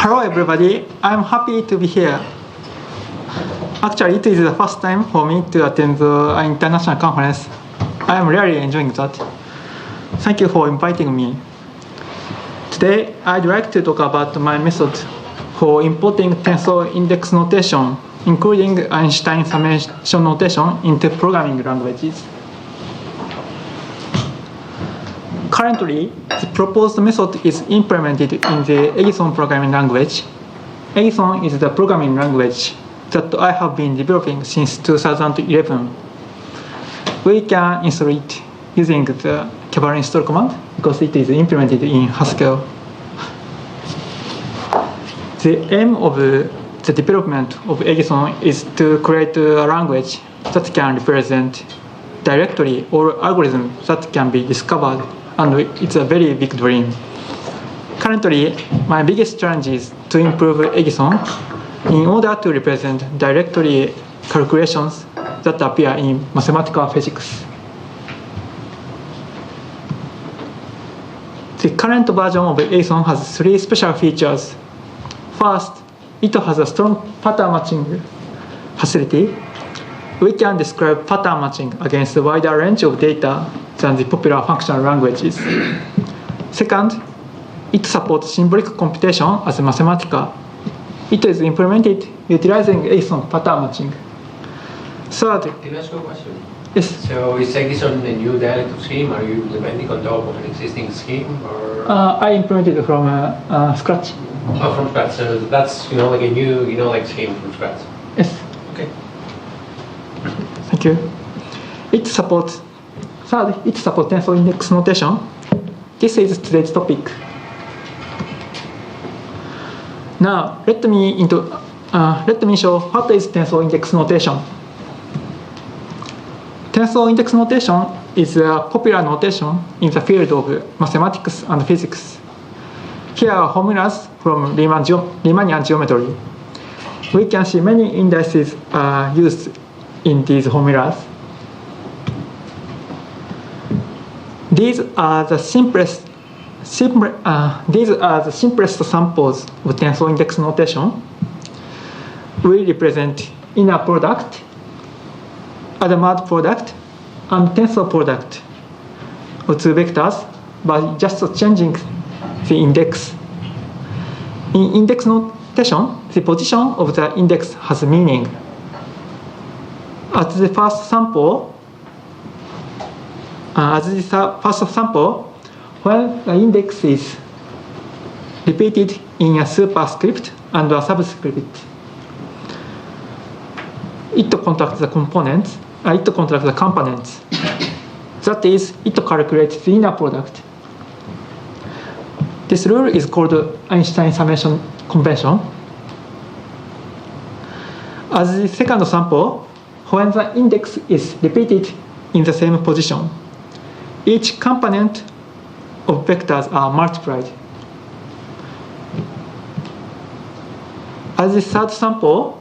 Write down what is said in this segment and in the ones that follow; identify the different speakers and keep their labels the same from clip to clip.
Speaker 1: Hello everybody, I'm happy to be here. Actually, it is the first time for me to attend the international conference. I am really enjoying that. Thank you for inviting me. Today, I'd like to talk about my method for importing tensor index notation, including Einstein summation notation, into programming languages. Currently, the proposed method is implemented in the Egison programming language. Egison is the programming language that I have been developing since 2011. We can install it using the Curvature install command because it is implemented in Haskell. The aim of the development of Egison is to create a language that can represent directly all algorithms that can be discovered, and it's a very big dream. Currently, my biggest challenge is to improve Egison in order to represent directly calculations that appear in mathematical physics. The current version of Egison has three special features. First, it has a strong pattern matching facility. We can describe pattern matching against a wider range of data than the popular functional languages. Second, it supports symbolic computation as a Mathematica. It is implemented utilizing Egison pattern matching. Third,
Speaker 2: can I ask you a question?
Speaker 1: Yes.
Speaker 2: So is Egison a new dialectic scheme? Are you implementing on top of an existing scheme, or?
Speaker 1: I implemented it from scratch.
Speaker 2: Oh, from scratch. So that's like a new scheme from scratch.
Speaker 1: Yes.
Speaker 2: Okay.
Speaker 1: Thank you. It supports tensor index notation. This is today's topic. Now, let me show what is tensor index notation. Tensor index notation is a popular notation in the field of mathematics and physics. Here are formulas from Riemannian geometry. We can see many indices are used in these formulas. These are the simplest samples of tensor index notation. We represent inner product, Adamad product, and tensor product of two vectors by just changing the index. In index notation, the position of the index has meaning. At the first sample, when the index is repeated in a superscript and a subscript, it contracts the components. It contracts the components. That is, it calculates the inner product. This rule is called Einstein summation convention. As the second sample, when the index is repeated in the same position, each component of vectors are multiplied. As the third sample,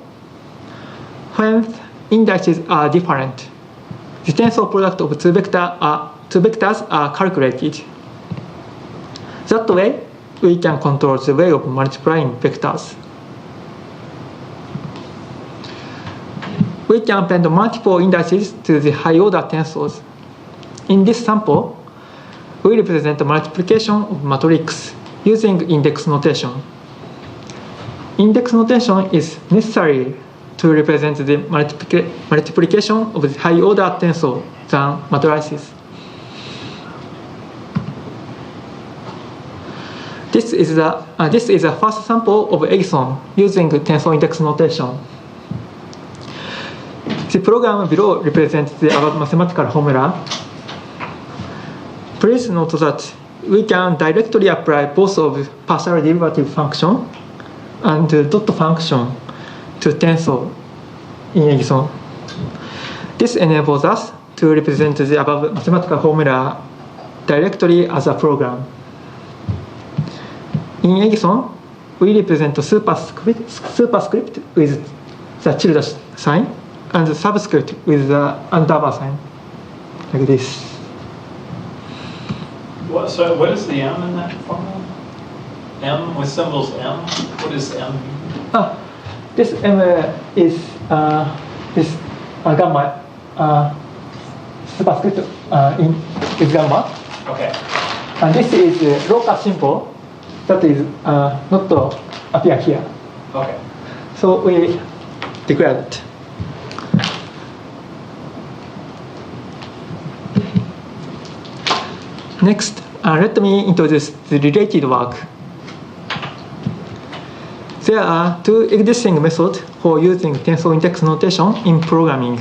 Speaker 1: when indices are different, the tensor product of two vectors are calculated. That way, we can control the way of multiplying vectors. We can append multiple indices to the high-order tensors. In this sample, we represent the multiplication of matrix using index notation. Index notation is necessary to represent the multiplication of the high-order tensor than matrices. This is the first sample of Egison using tensor index notation. The program below represents the above mathematical formula. Please note that we can directly apply both of partial derivative function and dot function to tensor in Egison. This enables us to represent the above mathematical formula directly as a program. In Egison, we represent the superscript with the tilde sign and the subscript with the underbar sign, like this.
Speaker 3: So what is the m in that formula? M with symbols M? What does M mean?
Speaker 1: This M is this gamma superscript in is gamma.
Speaker 3: Okay.
Speaker 1: And this is local symbol that is not appear here.
Speaker 3: Okay.
Speaker 1: So we declare it. Next, let me introduce the related work. There are two existing methods for using tensor index notation in programming.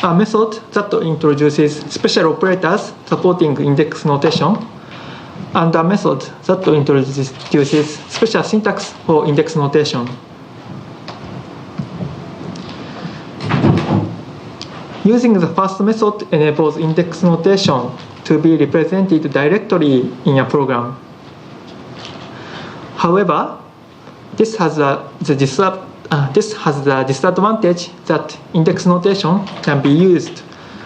Speaker 1: A method that introduces special operators supporting index notation, and a method that introduces special syntax for index notation. Using the first method enables index notation to be represented directly in a program. However, this has the disadvantage that index notation can be used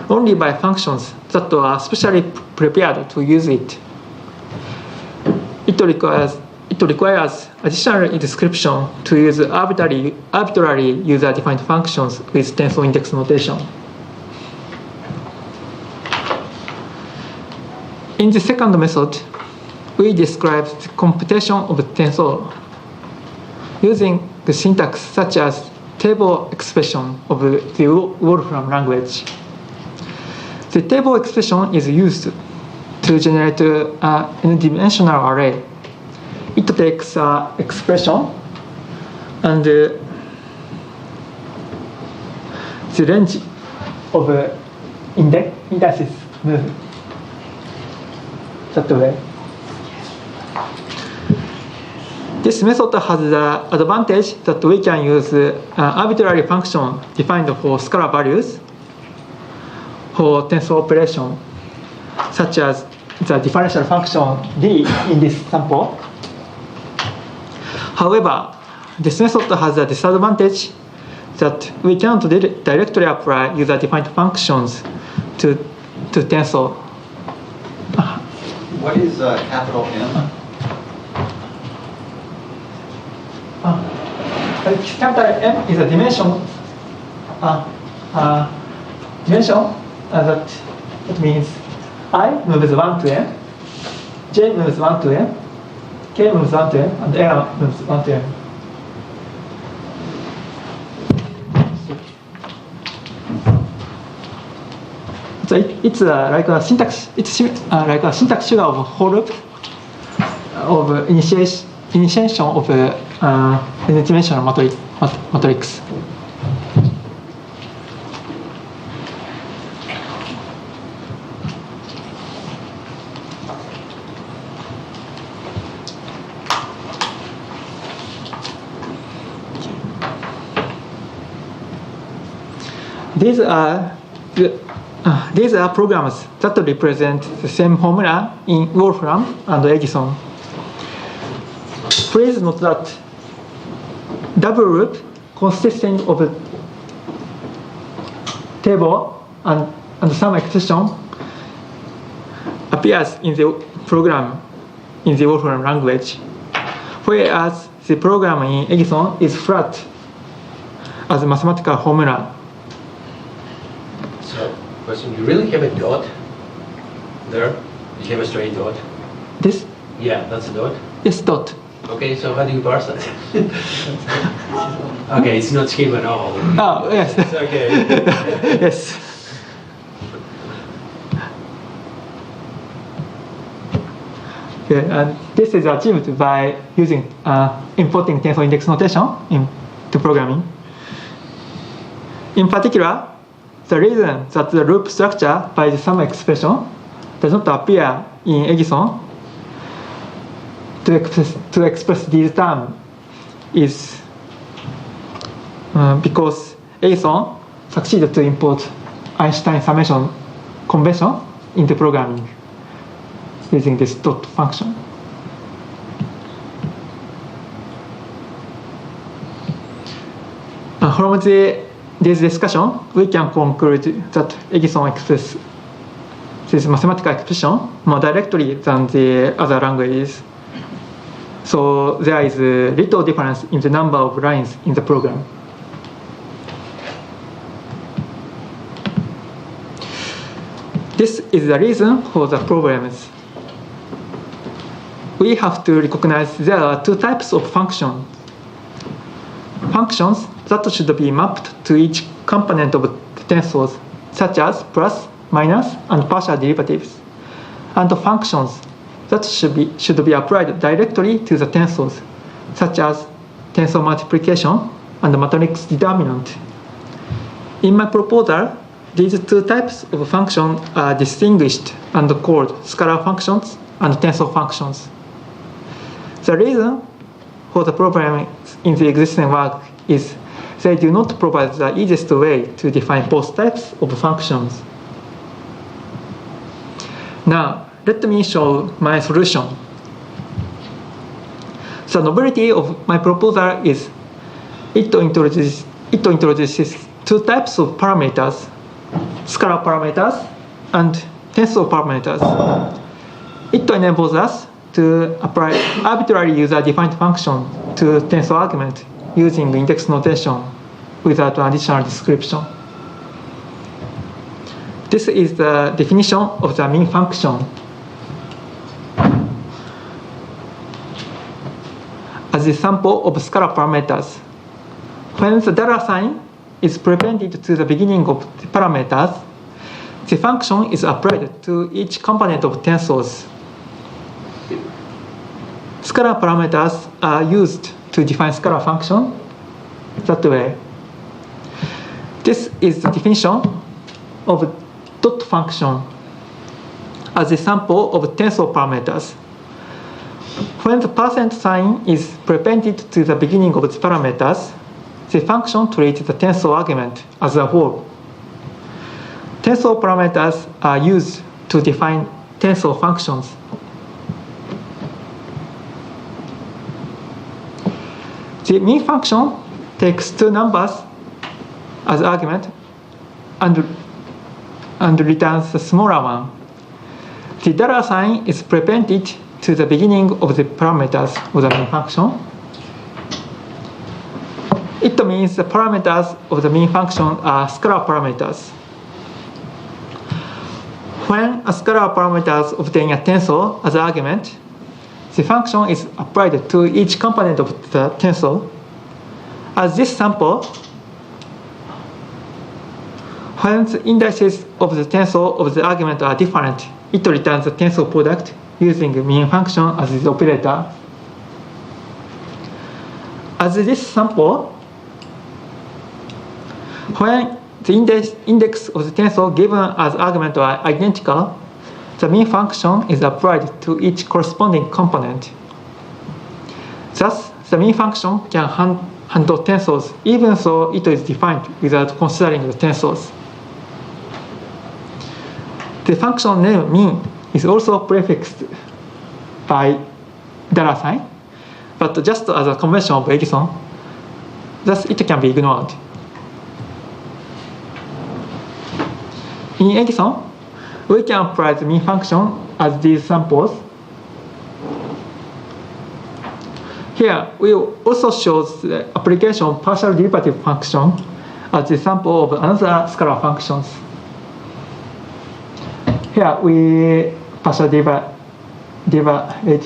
Speaker 1: only by functions that are specially prepared to use it. It requires additional description to use arbitrary user-defined functions with tensor index notation. In the second method, we describe the computation of tensor using the syntax such as table expression of the Wolfram language. The table expression is used to generate an n-dimensional array. It takes an expression and the range of indices move that way. This method has the advantage that we can use arbitrary function defined for scalar values for tensor operation, such as the differential function d in this sample. However, this method has a disadvantage that we cannot directly apply user-defined functions to tensor.
Speaker 4: What is capital M?
Speaker 1: Capital M is a dimension. That means I moves 1 to M, J moves 1 to M, K moves 1 to M, and L moves 1 to M. So it's like a syntax. It's like a syntax sugar of for loop of initiation of n-dimensional matrix. These are programs that represent the same formula in Wolfram and Egison. Please note that double loop consisting of a table and some expression appears in the program in the Wolfram language, whereas the program in Egison is flat as a mathematical formula.
Speaker 2: So, question, you really have a dot there? You have a straight dot?
Speaker 1: This?
Speaker 2: Yeah, that's a dot.
Speaker 1: Yes, dot.
Speaker 2: Okay, so how do you parse that? Okay, it's not scheme at all.
Speaker 1: Oh, yes.
Speaker 2: It's okay.
Speaker 1: Yes. Okay, and this is achieved by using importing tensor index notation into programming. In particular, the reason that the loop structure by the sum expression does not appear in Egison to express these terms is because Egison succeeded to import Einstein summation convention into programming using this dot function. From this discussion, we can conclude that Egison expresses this mathematical expression more directly than the other languages. So there is a little difference in the number of lines in the program. This is the reason for the problems. We have to recognize there are two types of functions. Functions that should be mapped to each component of the tensors, such as plus, minus, and partial derivatives, and functions that should be applied directly to the tensors, such as tensor multiplication and matrix determinant. In my proposal, these two types of functions are distinguished and called scalar functions and tensor functions. The reason for the problem in the existing work is they do not provide the easiest way to define both types of functions. Now, let me show my solution. The novelty of my proposal is it introduces two types of parameters, scalar parameters and tensor parameters. It enables us to apply arbitrary user-defined function to tensor argument using index notation without additional description. This is the definition of the mean function. As a sample of scalar parameters, when the dollar sign is presented to the beginning of the parameters, the function is applied to each component of tensors. Scalar parameters are used to define scalar function that way. This is the definition of dot function as a sample of tensor parameters. When the percent sign is presented to the beginning of the parameters, the function treats the tensor argument as a whole. Tensor parameters are used to define tensor functions. The mean function takes two numbers as argument and returns the smaller one. The dollar sign is presented to the beginning of the parameters of the mean function. It means the parameters of the mean function are scalar parameters. When a scalar parameters obtain a tensor as argument, the function is applied to each component of the tensor. As this sample, when the indices of the tensor of the argument are different, it returns the tensor product using the mean function as its operator. As this sample, when the index of the tensor given as argument are identical, the mean function is applied to each corresponding component. Thus, the mean function can handle tensors even though it is defined without considering the tensors. The function name mean is also prefixed by dollar sign, but just as a convention of Egison, thus it can be ignored. In Egison, we can apply the mean function as these samples. Here, we also show the application of partial derivative function as the sample of another scalar functions. Here, we partial derivate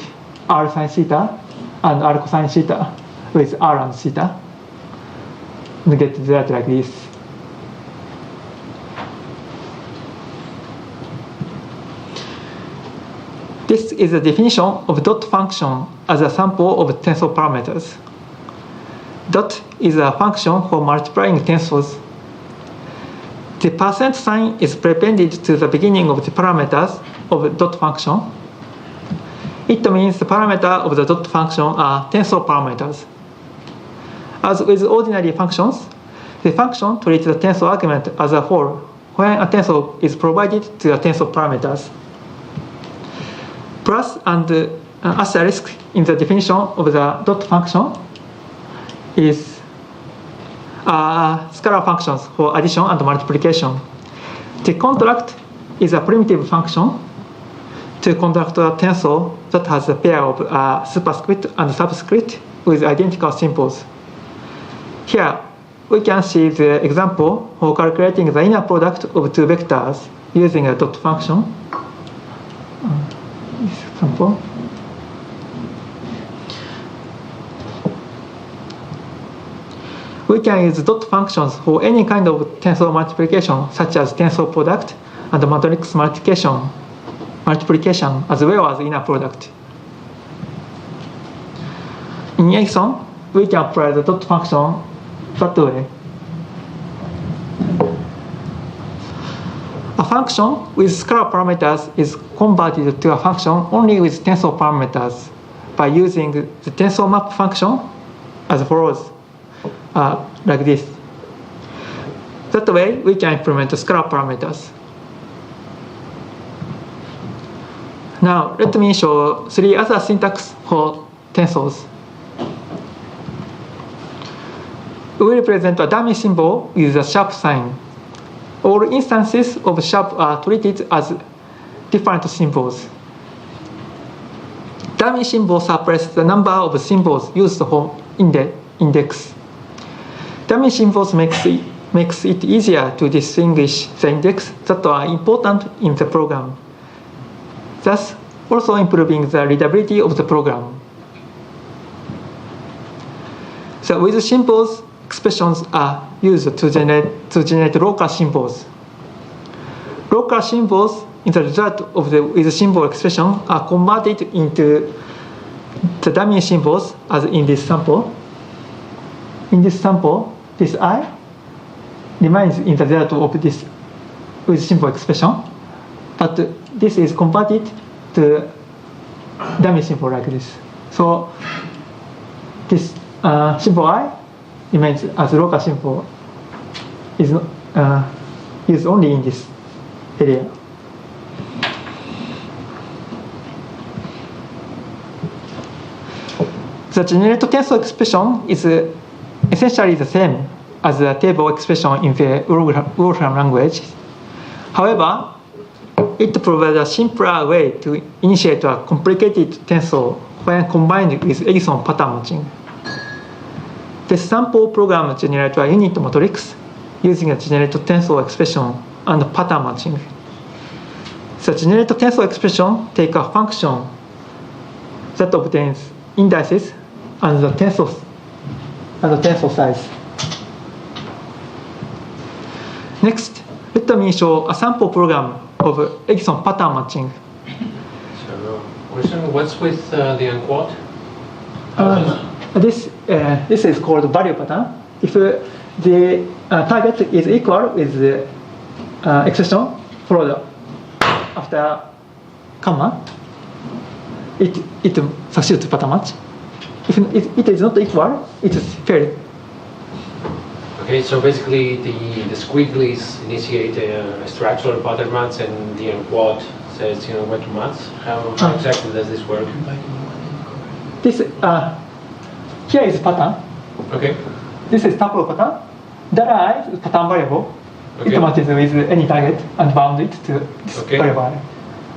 Speaker 1: r sine theta and r cosine theta with r and theta and get that like this. This is a definition of dot function as a sample of tensor parameters. Dot is a function for multiplying tensors. The percent sign is presented to the beginning of the parameters of the dot function. It means the parameters of the dot function are tensor parameters. As with ordinary functions, the function treats the tensor argument as a whole when a tensor is provided to the tensor parameters. Plus and asterisk in the definition of the dot function is scalar functions for addition and multiplication. The contract is a primitive function to conduct a tensor that has a pair of superscript and subscript with identical symbols. Here, we can see the example for calculating the inner product of two vectors using a dot function. This example. We can use dot functions for any kind of tensor multiplication, such as tensor product and matrix multiplication as well as inner product. In Egison, we can apply the dot function that way. A function with scalar parameters is converted to a function only with tensor parameters by using the tensor map function as follows, like this. That way, we can implement the scalar parameters. Now, let me show three other syntax for tensors. We represent a dummy symbol with a sharp sign. All instances of sharp are treated as different symbols. Dummy symbol suppresses the number of symbols used for index. Dummy symbols makes it easier to distinguish the index that are important in the program, thus also improving the readability of the program. So with symbols, expressions are used to generate local symbols. Local symbols in the result of the with symbol expression are converted into the dummy symbols as in this sample. In this sample, this I remains in the result of this with symbol expression, but this is converted to dummy symbol like this. So this symbol I remains as local symbol is used only in this area. The generated tensor expression is essentially the same as the table expression in the Wolfram language. However, it provides a simpler way to initiate a complicated tensor when combined with Egison pattern matching. The sample program generates a unit matrix using a generated tensor expression and pattern matching. The generated tensor expression takes a function that obtains indices and the tensor size. Next, let me show a sample program of Egison pattern matching.
Speaker 2: So, question, what's with the unquote?
Speaker 1: This is called value pattern. If the target is equal with the expression followed after comma, it succeeds to pattern match. If it is not equal, it is failed.
Speaker 2: Okay, so basically the squigglies initiate a structural pattern match, and the unquote says what to match. How exactly does this work?
Speaker 1: This here is pattern.
Speaker 2: Okay.
Speaker 1: This is tuple pattern. That I is pattern variable.
Speaker 2: Okay.
Speaker 1: It matches with any target and bound it to this variable.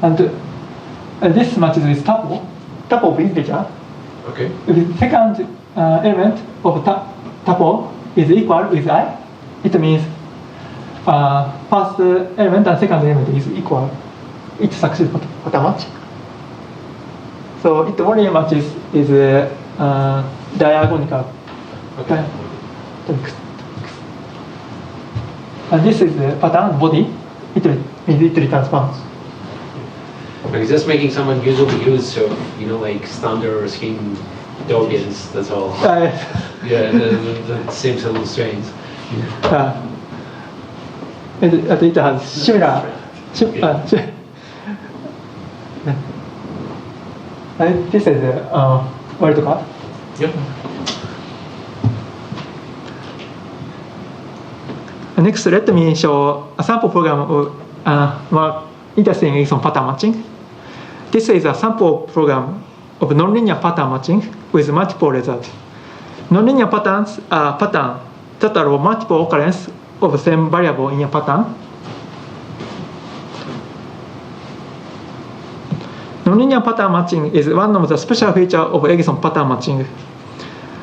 Speaker 1: And this matches with tuple of integer.
Speaker 2: Okay.
Speaker 1: If the second element of tuple is equal with I, it means first element and second element is equal. It succeeds pattern match. So it only matches is diagonal.
Speaker 2: Okay.
Speaker 1: And this is the pattern body. It returns bounds.
Speaker 2: But it's just making some unusual use of like standard scheme tokens. That's all. Yeah, that seems a little strange.
Speaker 1: It has similar. This is the wild card.
Speaker 2: Yep.
Speaker 1: Next, let me show a sample program of more interesting Egison pattern matching. This is a sample program of nonlinear pattern matching with multiple results. Nonlinear patterns are patterns that allow multiple occurrence of the same variable in a pattern. nonlinear pattern matching is one of the special features of Egison pattern matching.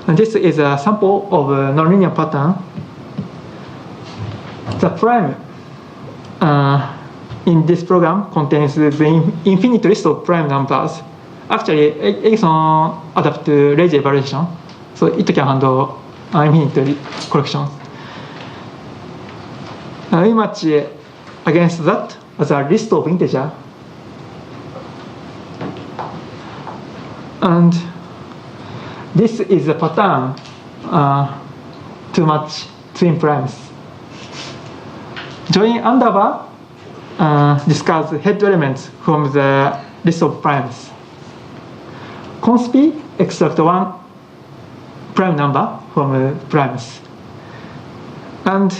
Speaker 1: And this is a sample of a nonlinear pattern. The prime in this program contains the infinite list of prime numbers. Actually, Egison adapts to lazy evaluation, so it can handle infinite collections. We match against that as a list of integers. And this is a pattern to match twin primes. Join underbar discards head elements from the list of primes. Const P extract one prime number from primes. And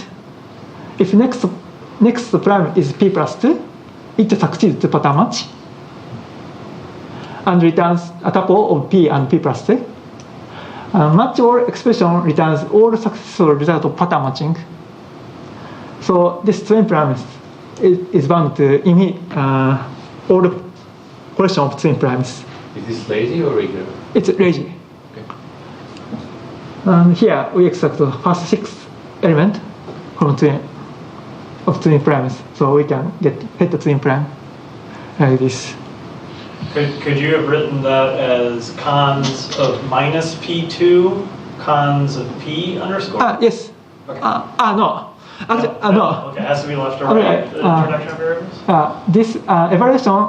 Speaker 1: if next prime is P plus 2, it succeeds to pattern match and returns a tuple of P and P plus 2. Match all expression returns all successful result of pattern matching. So this twin prime is bound to emit all the collection of twin primes.
Speaker 2: Is this lazy or regular?
Speaker 1: It's lazy.
Speaker 2: Okay.
Speaker 1: And here we extract the first 6 element from twin primes, so we can get head twin prime like this.
Speaker 3: Could you have written that as cons of minus P2, cons of P underscore?
Speaker 1: Yes.
Speaker 3: Okay.
Speaker 1: No. Actually, no.
Speaker 3: Okay, it has to be left or right,
Speaker 1: Okay,
Speaker 3: the introduction of variables?
Speaker 1: This evaluation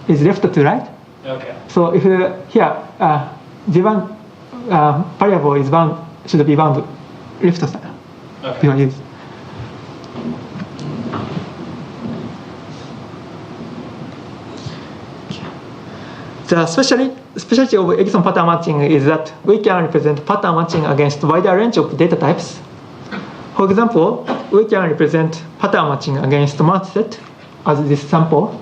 Speaker 1: is left to right.
Speaker 3: Okay.
Speaker 1: So if here the variable is bound, should be bound left side.
Speaker 3: Okay.
Speaker 1: The specialty of Egison pattern matching is that we can represent pattern matching against a wider range of data types. For example, we can represent pattern matching against multiset as this sample.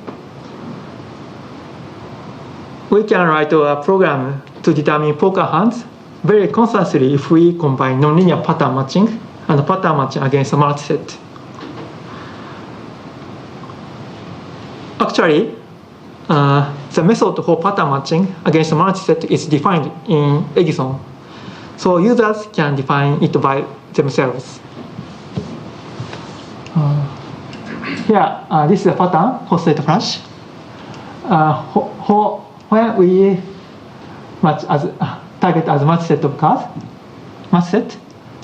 Speaker 1: We can write a program to determine poker hands very concisely if we combine nonlinear pattern matching and pattern matching against a multiset. Actually, the method for pattern matching against a multiset is defined in Egison, so users can define it by themselves. Here, this is a pattern for state flash. When we match as target as multiset of cards, multiset,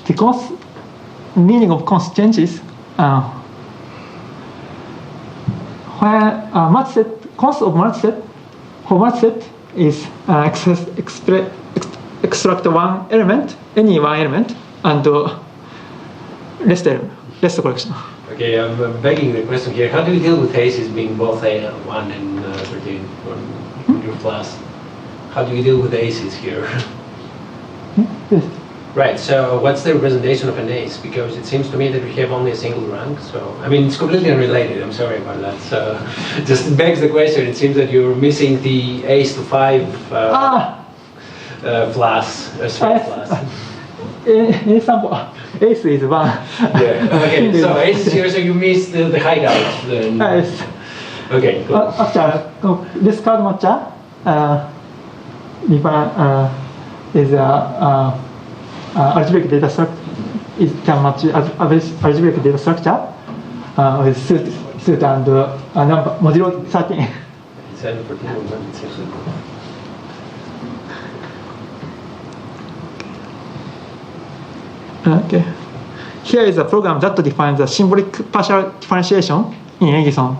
Speaker 1: the meaning of const changes when multiset. Const of multiset for multiset is extract one element, any one element, and rest collection.
Speaker 2: Okay, I'm begging the question here. How do you deal with aces being both 1 and 13 on your class? How do you deal with aces here?
Speaker 1: Yes.
Speaker 2: Right, so what's the representation of an ace? Because it seems to me that we have only a single rank, so, I mean, it's completely unrelated, I'm sorry about that. So, just begs the question, it seems that you're missing the ace to 5 class, straight class.
Speaker 1: In example, ace is 1.
Speaker 2: Yeah, okay, so ace is here, so you missed the hideout. Then.
Speaker 1: Yes.
Speaker 2: Okay, cool.
Speaker 1: Actually, this card matcher is algebraic data structure. It can match algebraic data structure with suit and number modulo 13.
Speaker 2: It's 14 or 1, it's actually.
Speaker 1: Okay. Here is a program that defines the symbolic partial differentiation in Egison.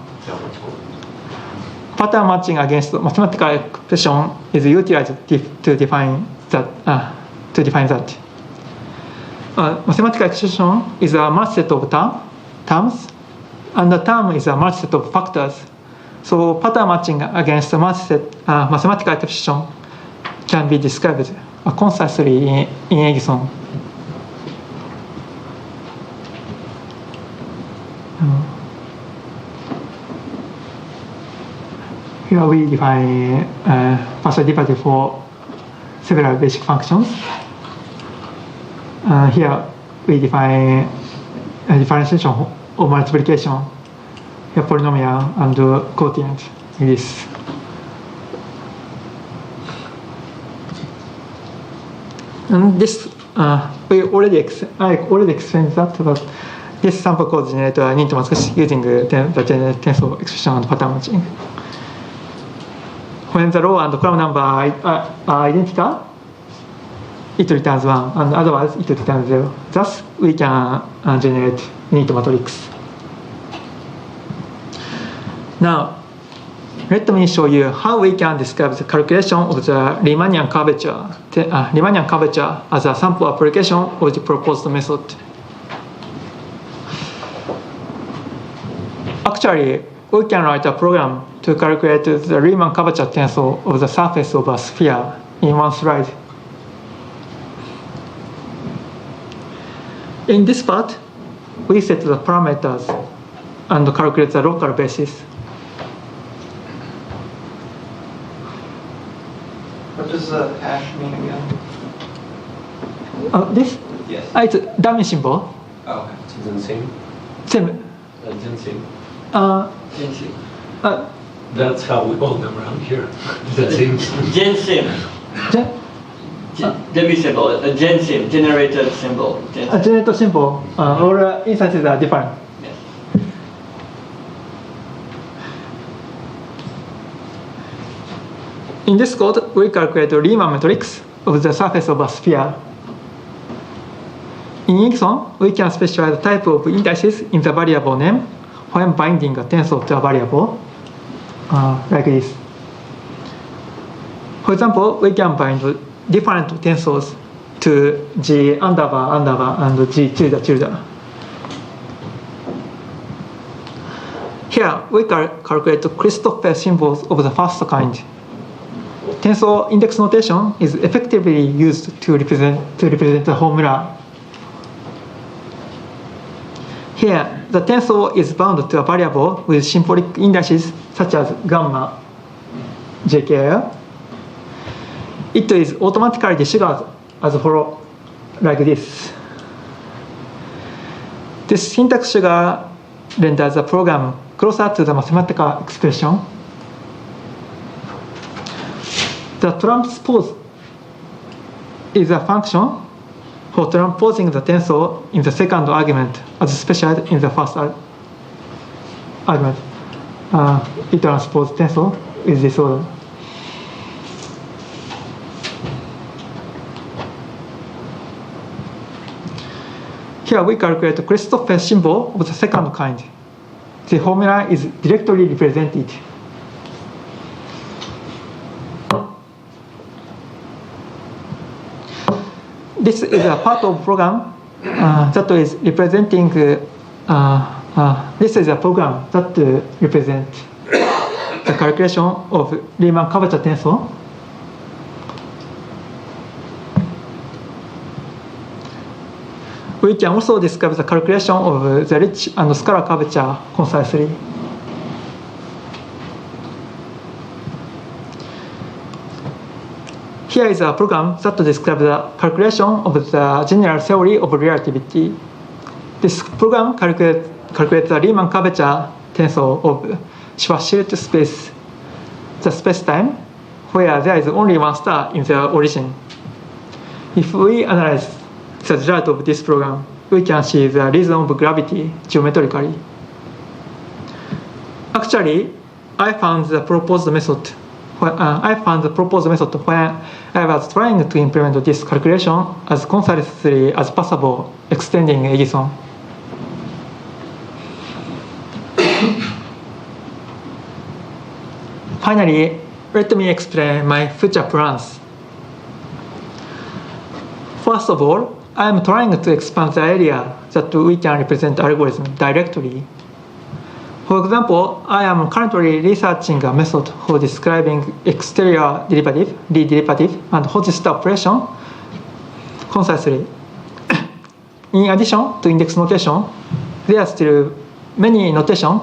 Speaker 1: Pattern matching against mathematical expression is utilized to define that. Mathematical expression is a multiset of terms, and the term is a multiset of factors. So pattern matching against a multiset mathematical expression can be described concisely in Egison. Here we define partial derivative for several basic functions. Here we define a differentiation of multiplication, here polynomial and quotient in this. And this I already explained that, but this sample code generator I need to match using the generated tensor expression and pattern matching. When the row and column number are identical, it returns 1, and otherwise it returns 0. Thus, we can generate unit matrix. Now, let me show you how we can describe the calculation of the Riemannian curvature as a sample application of the proposed method. Actually, we can write a program to calculate the Riemann curvature tensor of the surface of a sphere in one slide. In this part, we set the parameters and calculate the local basis.
Speaker 5: What does the hash mean again?
Speaker 1: This?
Speaker 4: Yes.
Speaker 1: It's a dummy symbol.
Speaker 4: Oh, okay.
Speaker 1: Same.
Speaker 2: That's how we call them around here.
Speaker 3: Gensim. Dummy symbol, a gensim, generated symbol.
Speaker 1: A generator symbol. All instances are different.
Speaker 3: Yes.
Speaker 1: In this code, we calculate the Riemann matrix of the surface of a sphere. In Egison, we can specify the type of indices in the variable name when binding a tensor to a variable, like this. For example, we can bind different tensors to G underbar and G tilde. Here, we calculate the Christoffel symbols of the first kind. Tensor index notation is effectively used to represent the formula. Here, the tensor is bound to a variable with symbolic indices such as gamma, jkl. It is automatically described as follows, like this. This syntax sugar renders the program closer to the mathematical expression. The transpose is a function for transposing the tensor in the second argument as specified in the first argument. It transposes tensor with this order. Here we calculate the Christoffel symbol of the second kind. The formula is directly represented. This is a part of program that is representing. This is a program that represents the calculation of Riemann curvature tensor. We can also describe the calculation of the Rich and scalar curvature concisely. Here is a program that describes the calculation of the general theory of relativity. This program calculates the Riemann curvature tensor of Schwarzschild space, the space-time, where there is only one star in the origin. If we analyze the result of this program, we can see the reason of gravity geometrically. Actually, I found the proposed method when I was trying to implement this calculation as concisely as possible, extending Egison. Finally, let me explain my future plans. First of all, I am trying to expand the area that we can represent algorithm directly. For example, I am currently researching a method for describing exterior derivative, D derivative, and Hodgson operation concisely. In addition to index notation, there are still many notations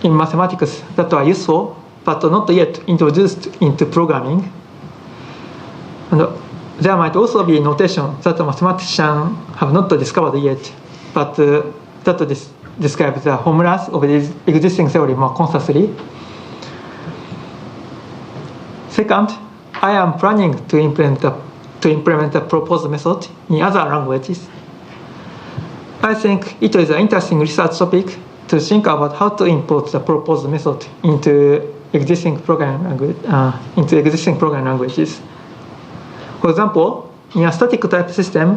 Speaker 1: in mathematics that are useful but not yet introduced into programming. And there might also be notation that mathematicians have not discovered yet, but that describes the formulas of this existing theory more concisely. Second, I am planning to implement to implement the proposed method in other languages. I think it is an interesting research topic to think about how to import the proposed method into existing programming languages. For example, in a static type system,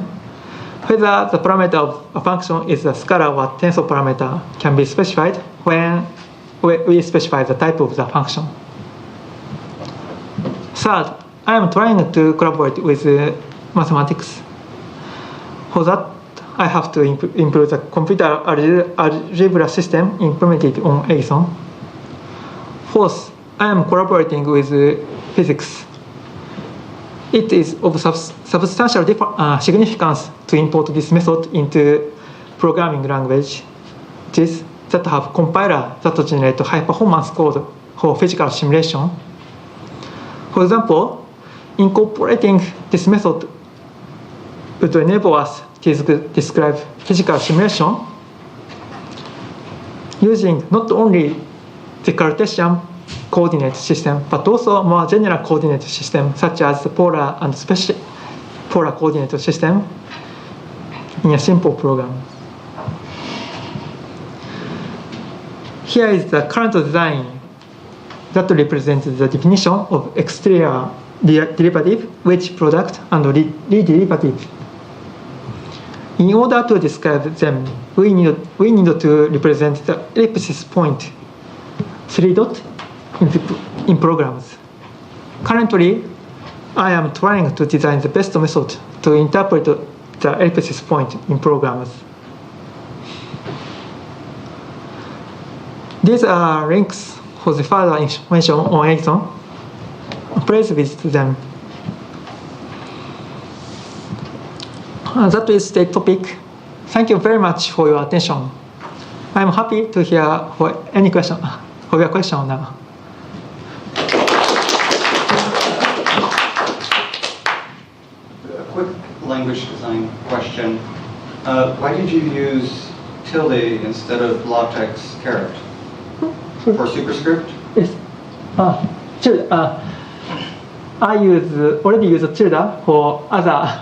Speaker 1: whether the parameter of a function is a scalar or tensor parameter can be specified when we specify the type of the function. Third, I am trying to collaborate with mathematics. For that, I have to improve the computer algebra system implemented on Egison. Fourth, I am collaborating with physics. It is of substantial significance to import this method into programming languages that have compilers that generate high-performance code for physical simulation. For example, incorporating this method would enable us to describe physical simulation using not only the Cartesian coordinate system, but also more general coordinate system, such as the polar and special polar coordinate system in a simple program. Here is the current design that represents the definition of exterior derivative, wedge product, and Lie derivative. In order to describe them, we need to represent the ellipsis point 3 dot in programs. Currently, I am trying to design the best method to interpret the ellipsis point in programs. These are links for the further information on Egison. Please visit them. That is the topic. Thank you very much for your attention. I'm happy to hear for any question, for your question now.
Speaker 4: A quick language design question. Why did you use tilde instead of LaTeX caret? For superscript?
Speaker 1: Yes. I already use tilde for other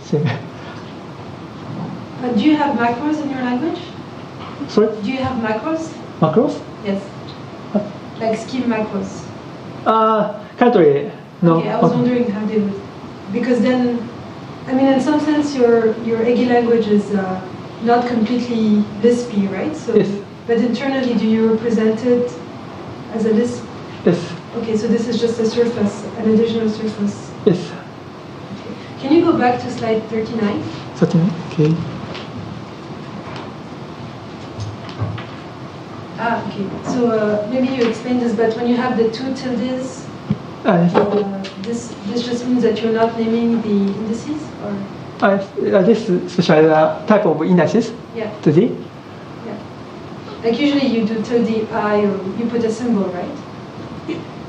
Speaker 1: thing.
Speaker 6: Do you have macros in your language?
Speaker 1: Sorry?
Speaker 6: Do you have macros?
Speaker 1: Macros?
Speaker 6: Yes. Like scheme macros?
Speaker 1: Currently, no.
Speaker 6: Okay, I was wondering how they would. Because then, I mean, in some sense, your Egi language is not completely Lispy, right? So,
Speaker 1: yes.
Speaker 6: But internally, do you represent it as a Lisp?
Speaker 1: Yes.
Speaker 6: Okay, so this is just a surface, an additional surface.
Speaker 1: Yes.
Speaker 6: Okay. Can you go back to slide 39?
Speaker 1: 39, okay.
Speaker 6: Okay. So maybe you explained this, but when you have the two tildes,
Speaker 1: Yes.
Speaker 6: this just means that you're not naming the indices, or?
Speaker 1: This special type of indices.
Speaker 6: Yeah.
Speaker 1: To the.
Speaker 6: Yeah. Like usually you do tilde I, or you put a symbol, right?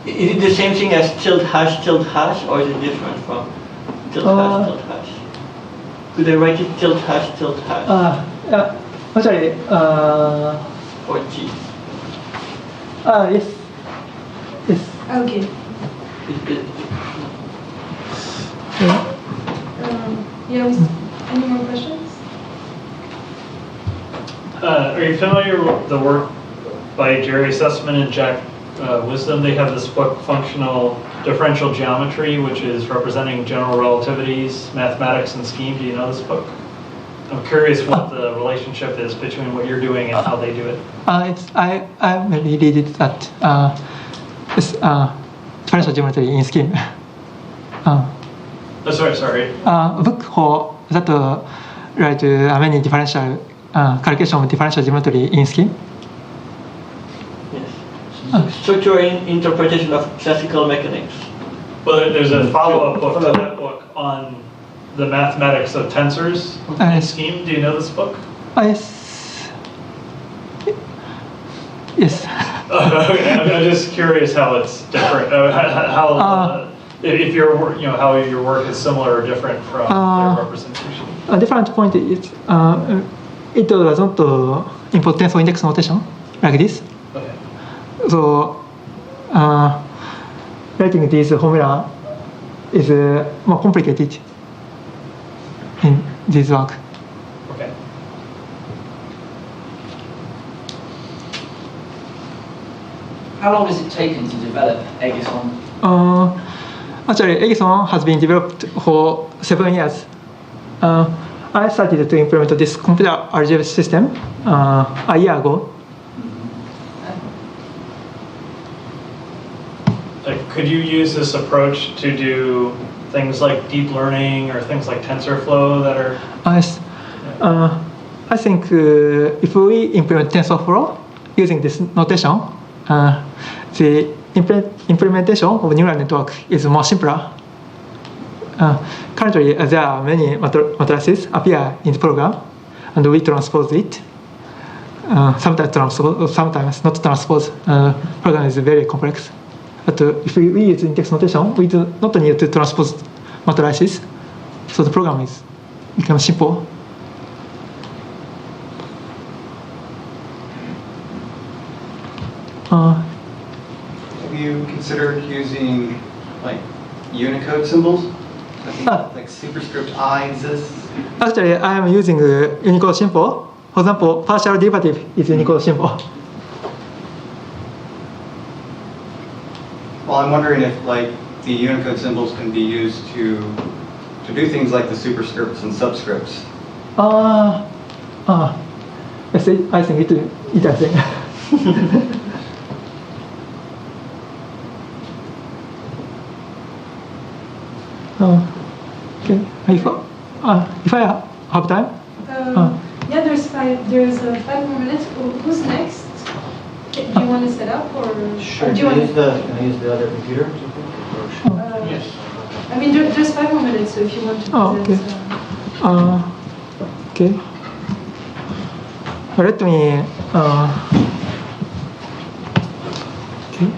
Speaker 7: Is it the same thing as tilde hash, or is it different from tilde hash? Could I write it tilde hash?
Speaker 1: Actually,
Speaker 7: Or G?
Speaker 1: yes. Yes.
Speaker 6: Okay. Any more questions?
Speaker 3: Are you familiar with the work by Jerry Sussman and Jack Wisdom? They have this book, Functional Differential Geometry, which is representing general relativities, mathematics, and scheme. Do you know this book? I'm curious what the relationship is between what you're doing and how they do it.
Speaker 1: I maybe read it that differential geometry in scheme.
Speaker 3: Sorry.
Speaker 1: Book for that write many differential calculation of differential geometry in scheme.
Speaker 7: Yes. Structure and interpretation of classical mechanics.
Speaker 3: Well, there's a follow-up book to that book on the mathematics of tensors in scheme. Do you know this book?
Speaker 1: Yes. Yes.
Speaker 3: Okay, I'm just curious how it's different. If your work, how your work is similar or different from their representation.
Speaker 1: A different point is it does not import tensor index notation like this.
Speaker 3: Okay.
Speaker 1: So writing this formula is more complicated in this work.
Speaker 3: Okay.
Speaker 8: How long has it taken to develop Egison?
Speaker 1: Actually, Egison has been developed for 7 years. I started to implement this computer algebra system a year ago.
Speaker 3: Could you use this approach to do things like deep learning or things like TensorFlow that are?
Speaker 1: Yes. I think if we implement TensorFlow using this notation, the implementation of neural network is more simpler. Currently, there are many matrices appear in the program, and we transpose it. Sometimes transpose, sometimes not transpose. Program is very complex. But if we use index notation, we do not need to transpose matrices, so the program becomes simple.
Speaker 4: Have you considered using like Unicode symbols? I think like superscript I exists.
Speaker 1: Actually, I am using Unicode symbol. For example, partial derivative is Unicode symbol.
Speaker 4: Well, I'm wondering if like the Unicode symbols can be used to do things like the superscripts and subscripts.
Speaker 1: Yes, I think it I think. Okay. If I have time.
Speaker 6: Yeah, there's 5 more minutes. Who's next? Do you want to set up or?
Speaker 5: Sure.
Speaker 6: Or do you want
Speaker 5: Can I use the other computer or something?
Speaker 3: Yes.
Speaker 6: I mean, there's 5 more minutes, so if you want to present.
Speaker 1: Okay. Let me. Okay.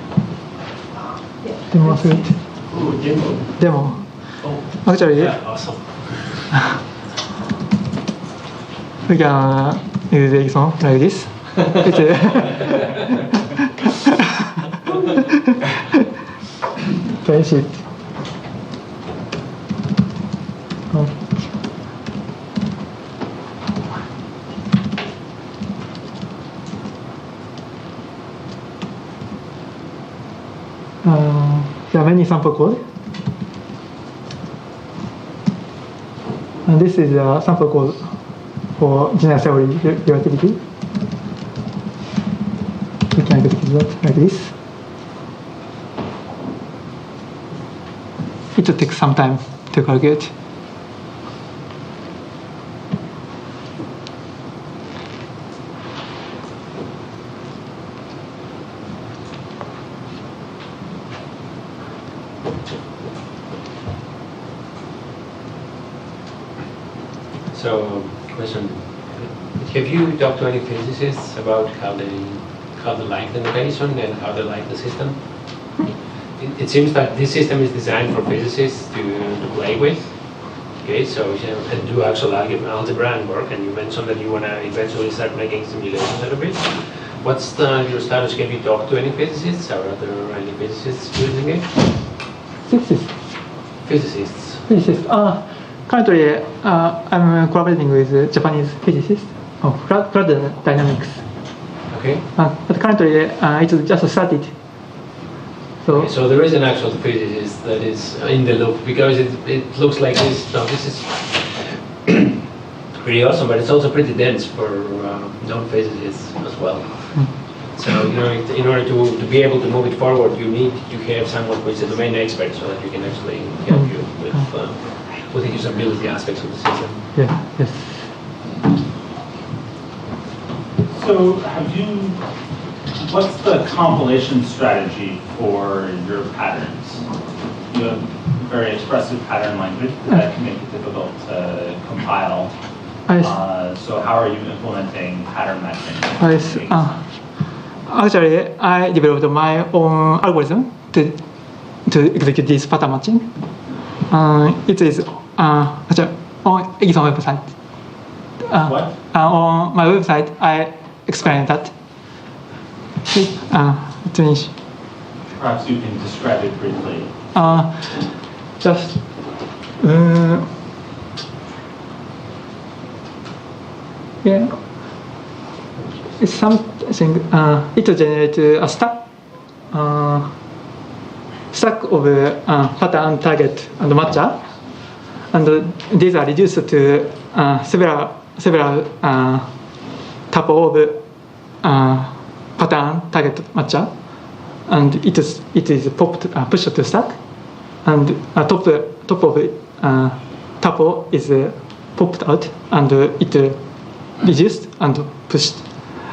Speaker 1: Demonstrate. Demo. Actually,
Speaker 2: Yeah, awesome.
Speaker 1: we can use Egison like this. Finish it. There are many sample code. And this is a sample code for general theory relativity. We can execute that like this. It will take some time to calculate.
Speaker 2: So, question: have you talked to any physicists about how they like the notation and how they like the system? It seems that this system is designed for physicists to play with. Okay, so and do actual algebra and work. And you mentioned that you want to eventually start making simulations out of it. What's your status? Have you talked to any physicists? Are there any physicists using it?
Speaker 1: Physicists. Currently, I'm collaborating with Japanese physicists on fluid dynamics.
Speaker 2: Okay.
Speaker 1: But currently, it just started.
Speaker 2: So there is an actual physicist that is in the loop, because it looks like this. No, this is pretty awesome, but it's also pretty dense for non-physicists as well. So in order to be able to move it forward, you need to have someone who is a domain expert, so that you can actually help you with the usability aspects of the system.
Speaker 1: Yeah. Yes.
Speaker 9: So what's the compilation strategy for your patterns? You have very expressive pattern language that can make it difficult to compile. So how are you implementing pattern matching?
Speaker 1: Actually, I developed my own algorithm to execute this pattern matching. It is actually on Egison website.
Speaker 9: What?
Speaker 1: On my website, I explained that. Finish.
Speaker 9: Perhaps you can describe it briefly.
Speaker 1: just yeah, it's something. It generates a stack of pattern, target, and matcher, and these are reduced to several tuple of pattern, target, matcher, and it is pushed to stack, and top of tuple is popped out, and it reduced and pushed.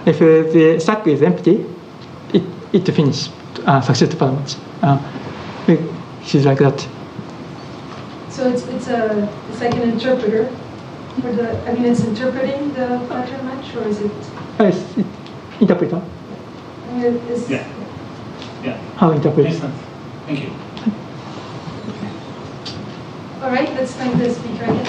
Speaker 1: If the stack is empty, it finishes success pattern match. She's like that.
Speaker 6: So it's like an interpreter for the. I mean, it's interpreting the pattern match, or is it?
Speaker 1: It's interpreter.
Speaker 6: I mean,
Speaker 9: Yeah.
Speaker 1: How interpret?
Speaker 9: Makes sense. Thank you.
Speaker 6: All right. Let's thank the speaker again.